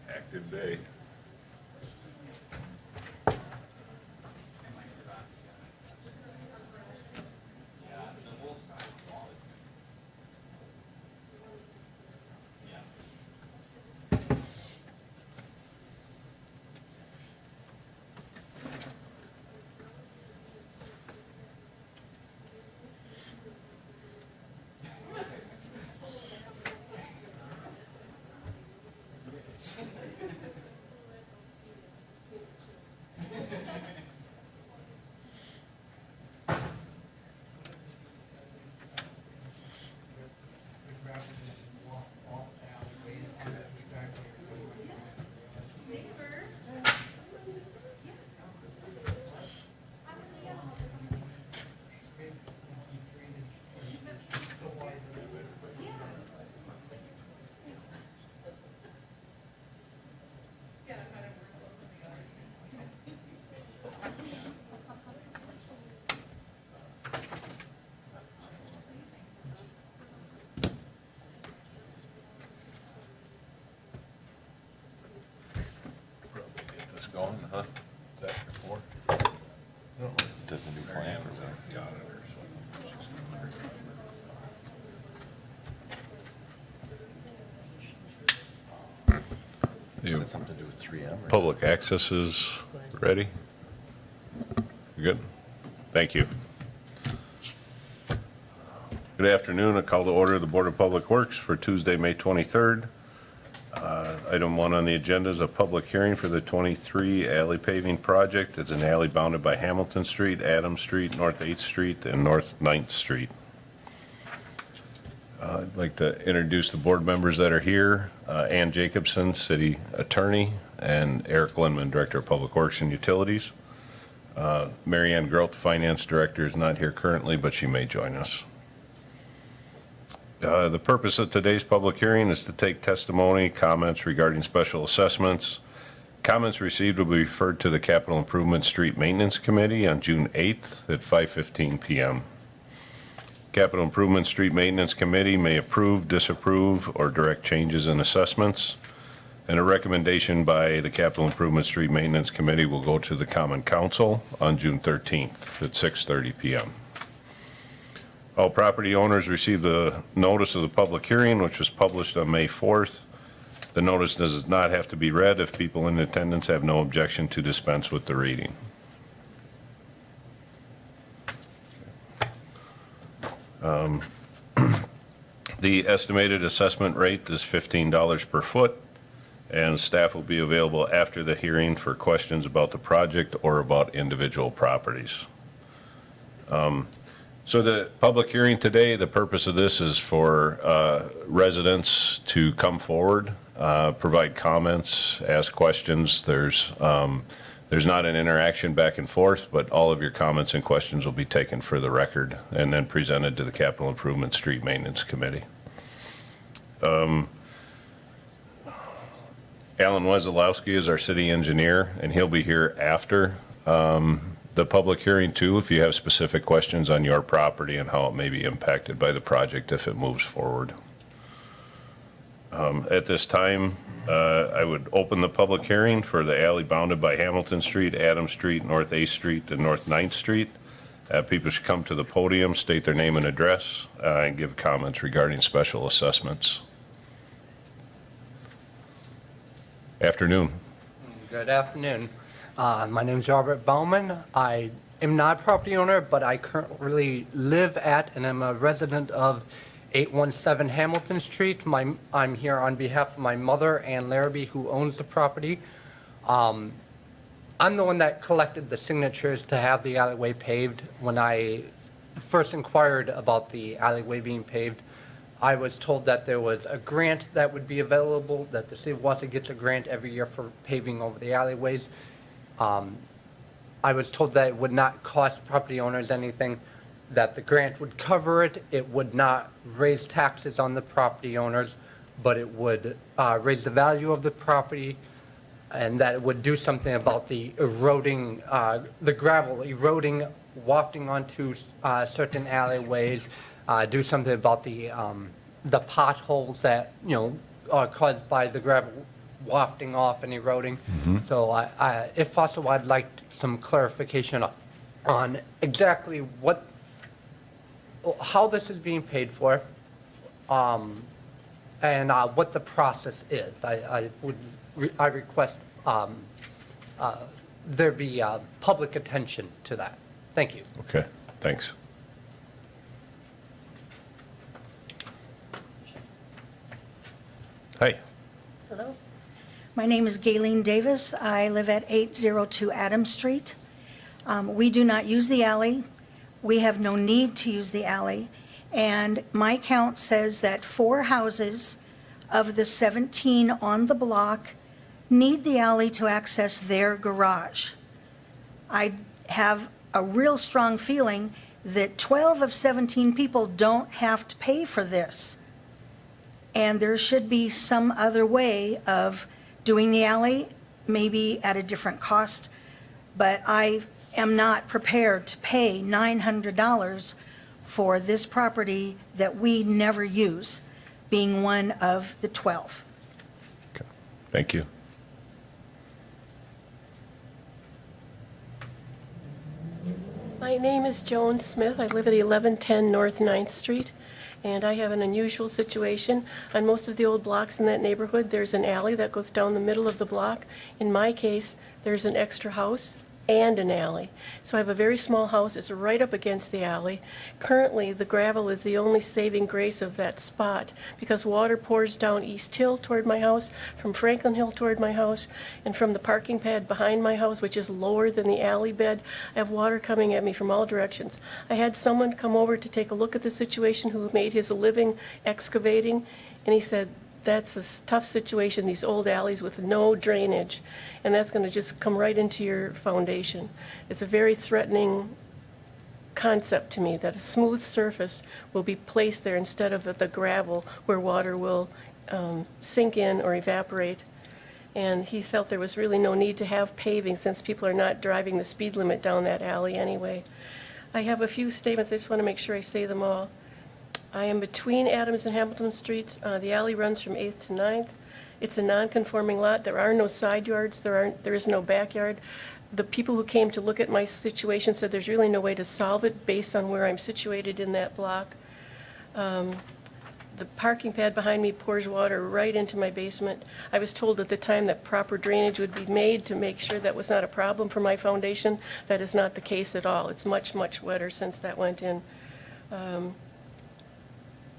Active day. Get this going, huh? Is that before? Does the new plan present the auditor? Has something to do with 3M? Or? Public access is ready? You good? Thank you. Good afternoon. I call to order the Board of Public Works for Tuesday, May 23rd. Item 1 on the agenda is a public hearing for the 23 alley paving project. It's an alley bounded by Hamilton Street, Adams Street, North 8th Street, and North 9th Street. I'd like to introduce the board members that are here. Ann Jacobson, City Attorney, and Eric Lindman, Director of Public Works and Utilities. Mary Ann Groth, Finance Director, is not here currently, but she may join us. The purpose of today's public hearing is to take testimony, comments regarding special assessments. Comments received will be referred to the Capital Improvement Street Maintenance Committee on June 8th at 5:15 p.m. Capital Improvement Street Maintenance Committee may approve, disapprove, or direct changes in assessments. And a recommendation by the Capital Improvement Street Maintenance Committee will go to the Common Council on June 13th at 6:30 p.m. All property owners received the notice of the public hearing, which was published on May 4th. The notice does not have to be read if people in attendance have no objection to dispense with the reading. The estimated assessment rate is $15 per foot, and staff will be available after the hearing for questions about the project or about individual properties. So the public hearing today, the purpose of this is for residents to come forward, provide comments, ask questions. There's not an interaction back and forth, but all of your comments and questions will be taken for the record and then presented to the Capital Improvement Street Maintenance Committee. Alan Wesolowski is our city engineer, and he'll be here after the public hearing too, if you have specific questions on your property and how it may be impacted by the project if it moves forward. At this time, I would open the public hearing for the alley bounded by Hamilton Street, Adams Street, North 8th Street, and North 9th Street. People should come to the podium, state their name and address, and give comments regarding special assessments. Afternoon. Good afternoon. My name is Robert Bauman. I am not a property owner, but I currently live at and am a resident of 817 Hamilton Street. I'm here on behalf of my mother, Ann Larrabee, who owns the property. I'm the one that collected the signatures to have the alleyway paved when I first inquired about the alleyway being paved, I was told that there was a grant that would be available, that the city of Wausau gets a grant every year for paving over the alleyways. I was told that it would not cost property owners anything, that the grant would cover it, it would not raise taxes on the property owners, but it would raise the value of the property, and that it would do something about the eroding, the gravel eroding, wafting onto certain alleyways, do something about the potholes that, are caused by the gravel wafting off and eroding. So if possible, I'd like some clarification on exactly how this is being paid for, and what the process is. I request there be public attention to that. Thank you. Okay, thanks. Hi. Hello. My name is Gayleen Davis. I live at 802 Adams Street. We do not use the alley. We have no need to use the alley. And my count says that 4 houses of the 17 on the block need the alley to access their garage. I have a real strong feeling that 12 of 17 people don't have to pay for this. And there should be some other way of doing the alley, maybe at a different cost, but I am not prepared to pay $900 for this property that we never use, being one of the 12. Okay, thank you. My name is Joan Smith. I live at 1110 North 9th Street, and I have an unusual situation. On most of the old blocks in that neighborhood, there's an alley that goes down the middle of the block. In my case, there's an extra house and an alley. So I have a very small house. It's right up against the alley. Currently, the gravel is the only saving grace of that spot because water pours down East Hill toward my house, from Franklin Hill toward my house, and from the parking pad behind my house, which is lower than the alley bed. I have water coming at me from all directions. I had someone come over to take a look at the situation who made his living excavating, and he said, that's a tough situation, these old alleys with no drainage, and that's going to just come right into your foundation. It's a very threatening concept to me that a smooth surface will be placed there instead of the gravel where water will sink in or evaporate. And he felt there was really no need to have paving since people are not driving the speed limit down that alley anyway. I have a few statements. I just want to make sure I say them all. I am between Adams and Hamilton Streets. The alley runs from 8th to 9th. It's a non-conforming lot. There are no side yards. There is no backyard. The people who came to look at my situation said there's really no way to solve it based on where I'm situated in that block. The parking pad behind me pours water right into my basement. I was told at the time that proper drainage would be made to make sure that was not a problem for my foundation. That is not the case at all. It's much, much wetter since that went in.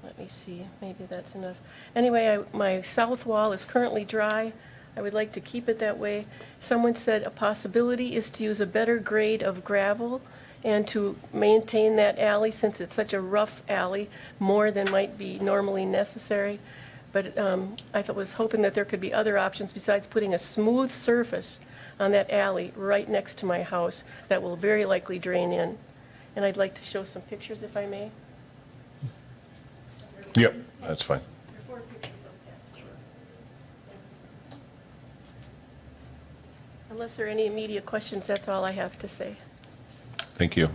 Let me see, maybe that's enough. Anyway, my south wall is currently dry. I would like to keep it that way. Someone said a possibility is to use a better grade of gravel and to maintain that alley since it's such a rough alley, more than might be normally necessary. But I was hoping that there could be other options besides putting a smooth surface on that alley right next to my house that will very likely drain in. And I'd like to show some pictures if I may. Yep, that's fine. There are 4 pictures I'll pass. Unless there are any immediate questions, that's all I have to say. Thank you.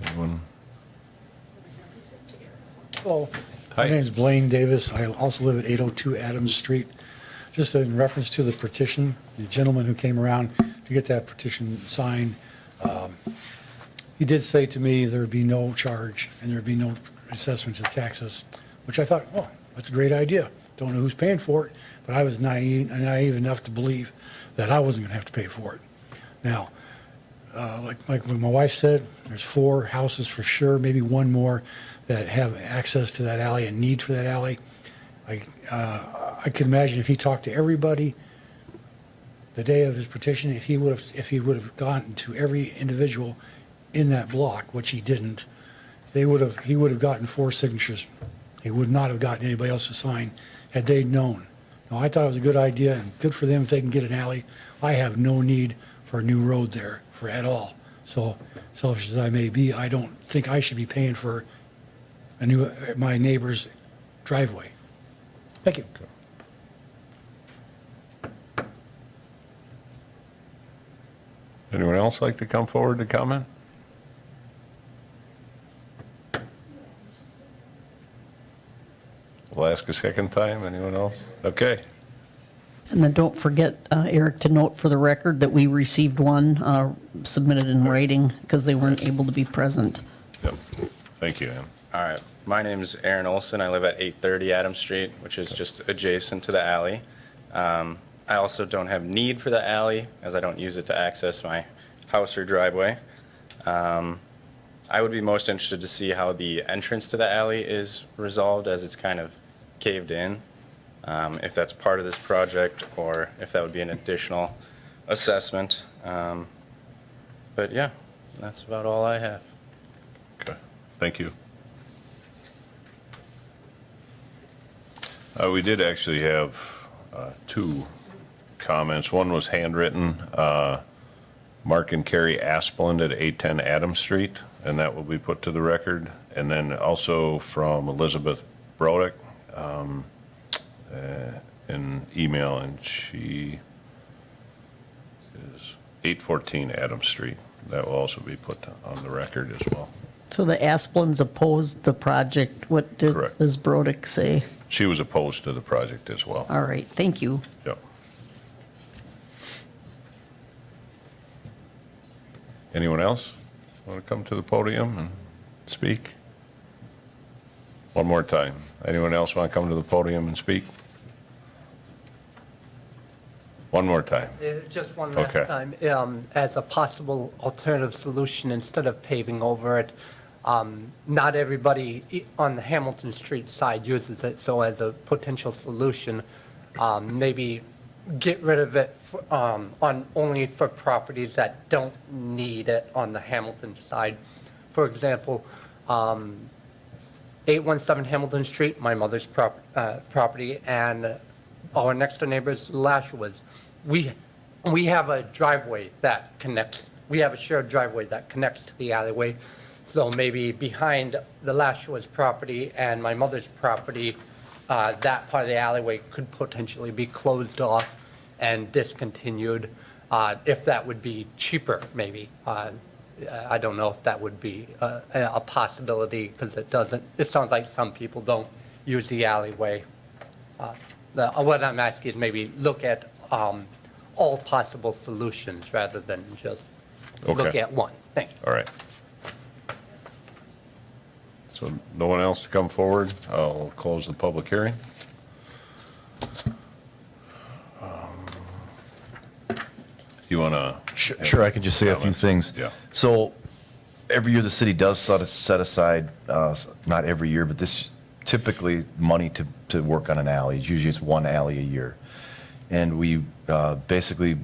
Anyone? Hello. Hi. My name is Blaine Davis. I also live at 802 Adams Street. Just in reference to the petition, the gentleman who came around to get that petition signed, he did say to me there would be no charge and there would be no assessments of taxes, which I thought, oh, that's a great idea. Don't know who's paying for it, but I was naive enough to believe that I wasn't going to have to pay for it. Now, like what my wife said, there's 4 houses for sure, maybe one more that have access to that alley and need for that alley. I could imagine if he talked to everybody the day of his petition, if he would have gone to every individual in that block, which he didn't, he would have gotten 4 signatures. He would not have gotten anybody else to sign had they known. Now, I thought it was a good idea and good for them if they can get an alley. I have no need for a new road there at all. So selfish as I may be, I don't think I should be paying for my neighbor's driveway. Thank you. Anyone else like to come forward to comment? We'll ask a second time. Anyone else? Okay. And then don't forget, Eric, to note for the record that we received one submitted in writing because they weren't able to be present. Yep. Thank you, Ann. All right. My name's Aaron Olson. I live at 830 Adams Street, which is just adjacent to the alley. I also don't have need for the alley as I don't use it to access my house or driveway. I would be most interested to see how the entrance to the alley is resolved as it's kind of caved in. If that's part of this project or if that would be an additional assessment. But yeah, that's about all I have. Okay. Thank you. We did actually have 2 comments. One was handwritten, Mark and Carrie Asplund at 810 Adams Street, and that will be put to the record. And then also from Elizabeth Brodick, an email, and she is 814 Adams Street. That will also be put on the record as well. So the Asplins opposed the project. What did Correct. Ms. Brodick say? She was opposed to the project as well. All right, thank you. Yep. Anyone else want to come to the podium and speak? One more time. Anyone else want to come to the podium and speak? One more time. Just one last Okay. time, as a possible alternative solution, instead of paving over it, not everybody on the Hamilton Street side uses it, so as a potential solution, maybe get rid of it only for properties that don't need it on the Hamilton side. For example, 817 Hamilton Street, my mother's property, and our next door neighbors, Lashua's. We have a driveway that connects, we have a shared driveway that connects to the alleyway. So maybe behind the Lashua's property and my mother's property, that part of the alleyway could potentially be closed off and discontinued, if that would be cheaper, maybe. I don't know if that would be a possibility, because it sounds like some people don't use the alleyway. What I'm asking is maybe look at all possible solutions rather than just look Okay. at one. Thank you. All right. So no one else to come forward? I'll close the public hearing. You want to? Sure, I can just say a few Comments? things. Yeah. So every year the city does set aside, not every year, but this typically money to work on an alley. Usually it's one alley a year. And we basically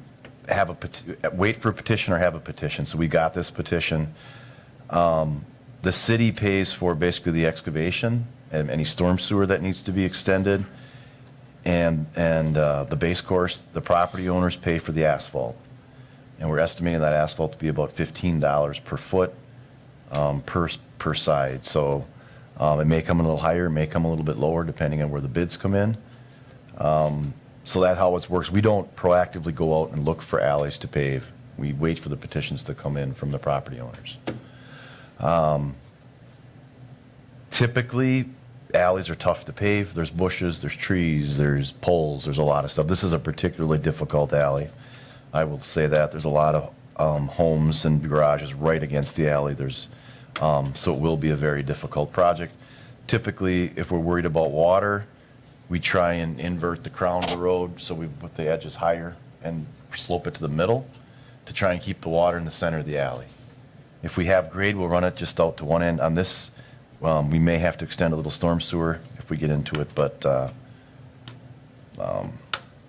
have wait for a petition or have a petition. So we got this petition. The city pays for basically the excavation and any storm sewer that needs to be extended. And the base course, the property owners pay for the asphalt. And we're estimating that asphalt to be about $15 per foot per side. So it may come in a little higher, it may come a little bit lower, depending on where the bids come in. So that's how it works. We don't proactively go out and look for alleys to pave. We wait for the petitions to come in from the property owners. Typically, alleys are tough to pave. There's bushes, there's trees, there's poles, there's a lot of stuff. This is a particularly difficult alley. I will say that. There's a lot of homes and garages right against the alley. So it will be a very difficult project. Typically, if we're worried about water, we try and invert the crown of the road, so we put the edges higher and slope it to the middle to try and keep the water in the center of the alley. If we have grade, we'll run it just out to one end. On this, we may have to extend a little storm sewer if we get into it, but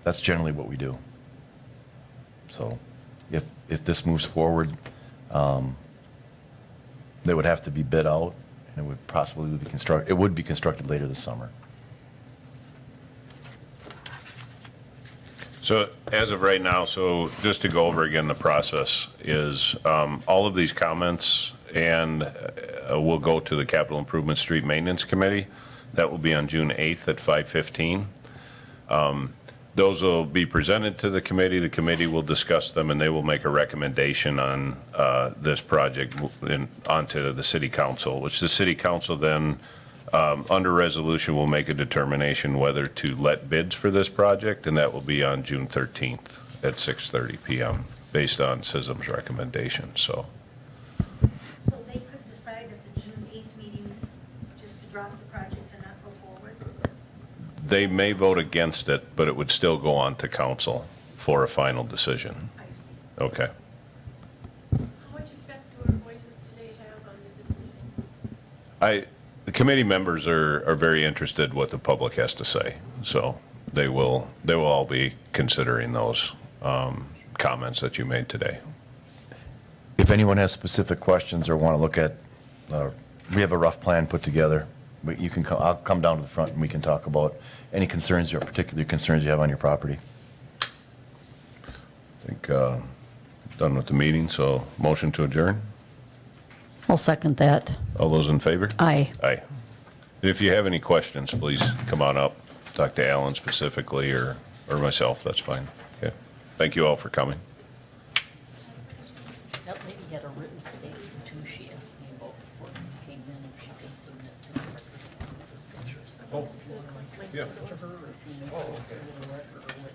that's generally what we do. So if this moves forward, they would have to be bid out, and it would possibly be constructed later this summer. So as of right now, so just to go over again, the process is all of these comments and will go to the Capital Improvement Street Maintenance Committee. That will be on June 8th at 5:15. Those will be presented to the committee. The committee will discuss them, and they will make a recommendation on this project onto the city council, which the city council then, under resolution, will make a determination whether to let bids for this project, and that will be on June 13th at 6:30 PM, based on SISM's recommendation, so. So they could decide at the June 8th meeting just to drop the project and not go forward? They may vote against it, but it would still go on to council for a final decision. I see. Okay. How much effect do our voices today have on the decision? The committee members are very interested what the public has to say, so they will all be considering those comments that you made today. If anyone has specific questions or want to look at, we have a rough plan put together. But I'll come down to the front and we can talk about any concerns, or particular concerns you have on your property. I think done with the meeting, so motion to adjourn. I'll second that. All those in favor? Aye. Aye. And if you have any questions, please come on up, talk to Alan specifically or myself, that's fine. Okay. Thank you all for coming. That lady had a written statement too, she asked me about before she came in, if she could submit to the record. Oh, yeah. To her, if you need to, to the record or what.